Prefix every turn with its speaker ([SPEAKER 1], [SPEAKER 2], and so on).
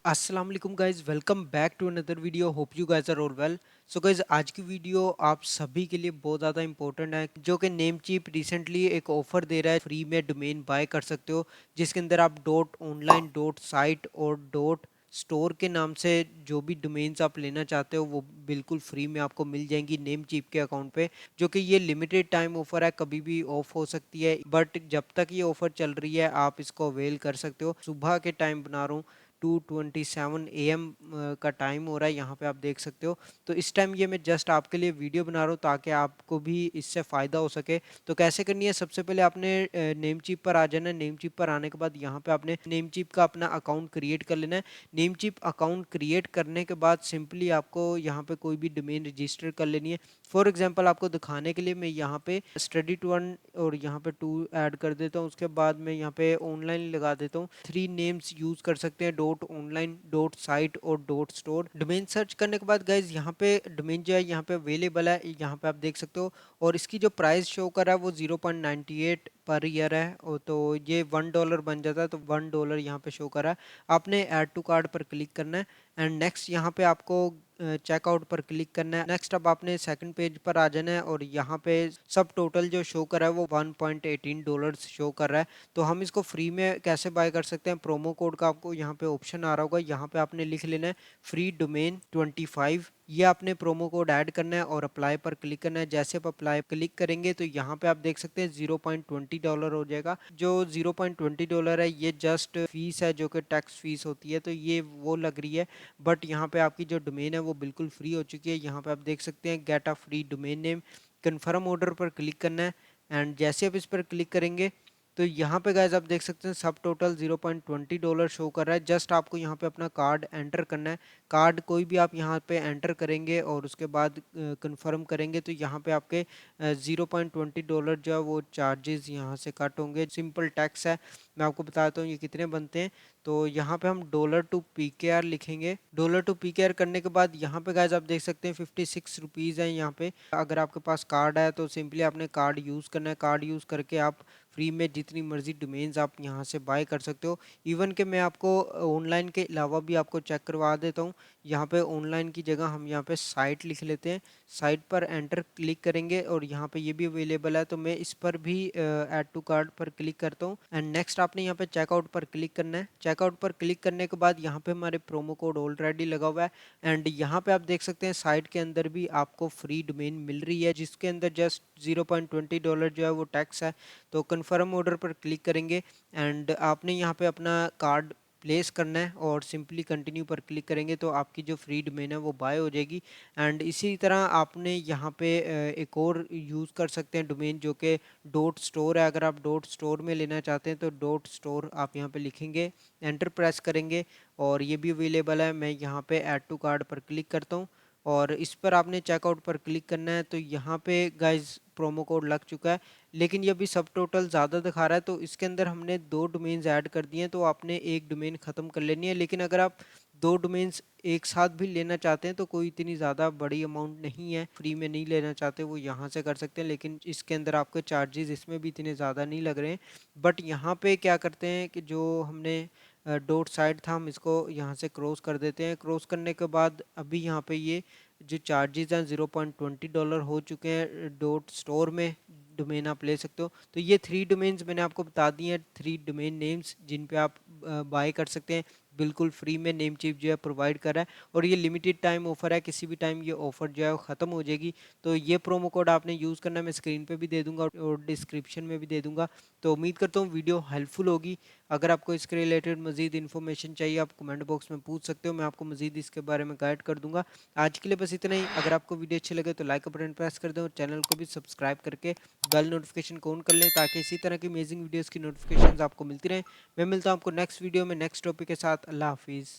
[SPEAKER 1] अस्सलाम वालेकुम guys, welcome back to another video. Hope you guys are all well. So guys, आज की video आप सभी के लिए बहुत ज़्यादा इंपॉर्टेंट है, जो कि नेमचीप रिसेंटली एक ऑफर दे रहा है, फ्री में डोमेन बाय कर सकते हो, जिसके अंदर आप डॉट ऑनलाइन, डॉट साइट और डॉट स्टोर के नाम से जो भी डोमेन्स आप लेना चाहते हो वो बिल्कुल फ्री में आपको मिल जाएंगी नेमचीप के अकाउंट पे। जो कि ये लिमिटेड टाइम ऑफर है, कभी भी ऑफ हो सकती है, बट जब तक ये ऑफर चल रही है आप इसको अवेल कर सकते हो। सुबह के टाइम बना रहा हूँ, 2:27 AM का टाइम हो रहा है, यहाँ पे आप देख सकते हो। तो इस टाइम ये मैं जस्ट आपके लिए वीडियो बना रहा हूँ ताकि आपको भी इससे फ़ायदा हो सके। तो कैसे करनी है, सबसे पहले आपने नेमचीप पर आ जाना है। नेमचीप पर आने के बाद यहाँ पे आपने नेमचीप का अपना अकाउंट क्रिएट कर लेना है। नेमचीप अकाउंट क्रिएट करने के बाद सिंपली आपको यहाँ पे कोई भी डोमेन रजिस्टर कर लेनी है। फॉर एग्जांपल आपको दिखाने के लिए मैं यहाँ पे स्टडी टू वन और यहाँ पे टू ऐड कर देता हूँ। उसके बाद मैं यहाँ पे ऑनलाइन लगा देता हूँ। 3 नेम्स यूज कर सकते हैं, डॉट ऑनलाइन, डॉट साइट और डॉट स्टोर। डोमेन सर्च करने के बाद गाइज यहाँ पे डोमेन जो है यहाँ पे अवेलेबल है, यहाँ पे आप देख सकते हो। और इसकी जो प्राइस शो कर रहा है वो 0.98 पर ईयर है। और तो ये $1 बन जाता है, तो $1 यहाँ पे शो कर रहा है। आपने ऐड टू कार्ड पर क्लिक करना है एंड नेक्स्ट यहाँ पे आपको चेकआउट पर क्लिक करना है। नेक्स्ट अब आपने सेकंड पेज पर आ जाना है और यहाँ पे सब टोटल जो शो कर रहा है वो $1.18 शो कर रहा है। तो हम इसको फ्री में कैसे बाय कर सकते हैं, प्रोमो कोड का आपको यहाँ पे ऑप्शन आ रहा होगा, यहाँ पे आपने लिख लेना है फ्री डोमेन 25। ये आपने प्रोमो कोड ऐड करना है और अप्लाई पर क्लिक करना है। जैसे आप अप्लाई क्लिक करेंगे तो यहाँ पे आप देख सकते हैं $0.20 हो जाएगा। जो $0.20 है ये जस्ट फीस है, जो कि टैक्स फीस होती है, तो ये वो लग रही है। बट यहाँ पे आपकी जो डोमेन है वो बिल्कुल फ्री हो चुकी है। यहाँ पे आप देख सकते हैं get a free domain name, confirm order पर क्लिक करना है एंड जैसे आप इस पर क्लिक करेंगे तो यहाँ पे गाइज आप देख सकते हैं सब टोटल $0.20 शो कर रहा है। जस्ट आपको यहाँ पे अपना कार्ड एंटर करना है। कार्ड कोई भी आप यहाँ पे एंटर करेंगे और उसके बाद कंफर्म करेंगे तो यहाँ पे आपके $0.20 जो है वो चार्जेस यहाँ से कट होंगे। सिंपल टैक्स है, मैं आपको बताता हूँ ये कितने बनते हैं। तो यहाँ पे हम $2 लिखेंगे। $2 करने के बाद यहाँ पे गाइज आप देख सकते हैं 56 रुपीज़ है यहाँ पे। अगर आपके पास कार्ड है तो सिंपली आपने कार्ड यूज़ करना है। कार्ड यूज़ करके आप फ्री में जितनी मर्जी डोमेन्स आप यहाँ से बाय कर सकते हो। इवन कि मैं आपको ऑनलाइन के अलावा भी आपको चेक करवा देता हूँ। यहाँ पे ऑनलाइन की जगह हम यहाँ पे साइट लिख लेते हैं। साइट पर एंटर क्लिक करेंगे और यहाँ पे ये भी अवेलेबल है, तो मैं इस पर भी ऐड टू कार्ट पर क्लिक करता हूँ एंड नेक्स्ट आपने यहाँ पे चेकआउट पर क्लिक करना है। चेकआउट पर क्लिक करने के बाद यहाँ पे हमारे प्रोमो कोड ऑलरेडी लगा हुआ है एंड यहाँ पे आप देख सकते हैं साइट के अंदर भी आपको फ्री डोमेन मिल रही है, जिसके अंदर जस्ट $0.20 जो है वो टैक्स है। तो कन्फर्म ऑर्डर पर क्लिक करेंगे एंड आपने यहाँ पे अपना कार्ड प्लेस करना है और सिंपली कंटिन्यू पर क्लिक करेंगे तो आपकी जो फ्री डोमेन है वो बाय हो जाएगी। एंड इसी तरह आपने यहाँ पे एक और यूज़ कर सकते हैं डोमेन, जो कि डॉट स्टोर है। अगर आप डॉट स्टोर में लेना चाहते हैं तो डॉट स्टोर आप यहाँ पे लिखेंगे, एंटर प्रेस करेंगे और ये भी अवेलेबल है। मैं यहाँ पे ऐड टू कार्ड पर क्लिक करता हूँ और इस पर आपने चेकआउट पर क्लिक करना है। तो यहाँ पे गाइज प्रोमो कोड लग चुका है, लेकिन ये अभी सब टोटल ज़्यादा दिखा रहा है, तो इसके अंदर हमने 2 डोमेन्स ऐड कर दिए हैं, तो आपने एक डोमेन ख़त्म कर लेनी है। लेकिन अगर आप 2 डोमेन्स एक साथ भी लेना चाहते हैं तो कोई इतनी ज़्यादा बड़ी अमाउंट नहीं है, फ्री में नहीं लेना चाहते वो यहाँ से कर सकते हैं, लेकिन इसके अंदर आपके चार्जेस इसमें भी इतने ज़्यादा नहीं लग रहे हैं। बट यहाँ पे क्या करते हैं कि जो हमने डॉट साइड था हम इसको यहाँ से क्रॉस कर देते हैं। क्रॉस करने के बाद अभी यहाँ पे ये जो चार्जेस हैं $0.20 हो चुके हैं डॉट स्टोर में। डोमेन आप ले सकते हो। तो ये 3 डोमेन्स मैंने आपको बता दी हैं, 3 डोमेन नेम्स जिन पे आप बाय कर सकते हैं बिल्कुल फ्री में। नेमचीप जो है प्रोवाइड कर रहा है और ये लिमिटेड टाइम ऑफर है, किसी भी टाइम ये ऑफर जो है वो ख़त्म हो जाएगी। तो ये प्रोमो कोड आपने यूज़ करना है, मैं स्क्रीन पे भी दे दूंगा और डिस्क्रिप्शन में भी दे दूंगा। तो उम्मीद करता हूँ वीडियो हेल्पफुल होगी। अगर आपको इसके रिलेटेड मजीद इन्फॉर्मेशन चाहिए आप कमेंट बॉक्स में पूछ सकते हो, मैं आपको मजीद इसके बारे में गाइड कर दूंगा। आज के लिए बस इतना ही। अगर आपको वीडियो अच्छी लगे तो लाइक का बटन प्रेस कर दें और चैनल को भी सब्सक्राइब करके बेल नोटिफिकेशन को ऑन कर लें ताकि इसी तरह की अमेजिंग वीडियोस की नोटिफिकेशंस आपको मिलती रहें। मैं मिलता हूं आपको नेक्स्ट वीडियो में नेक्स्ट टॉपिक के साथ। अल्लाह हाफिज़।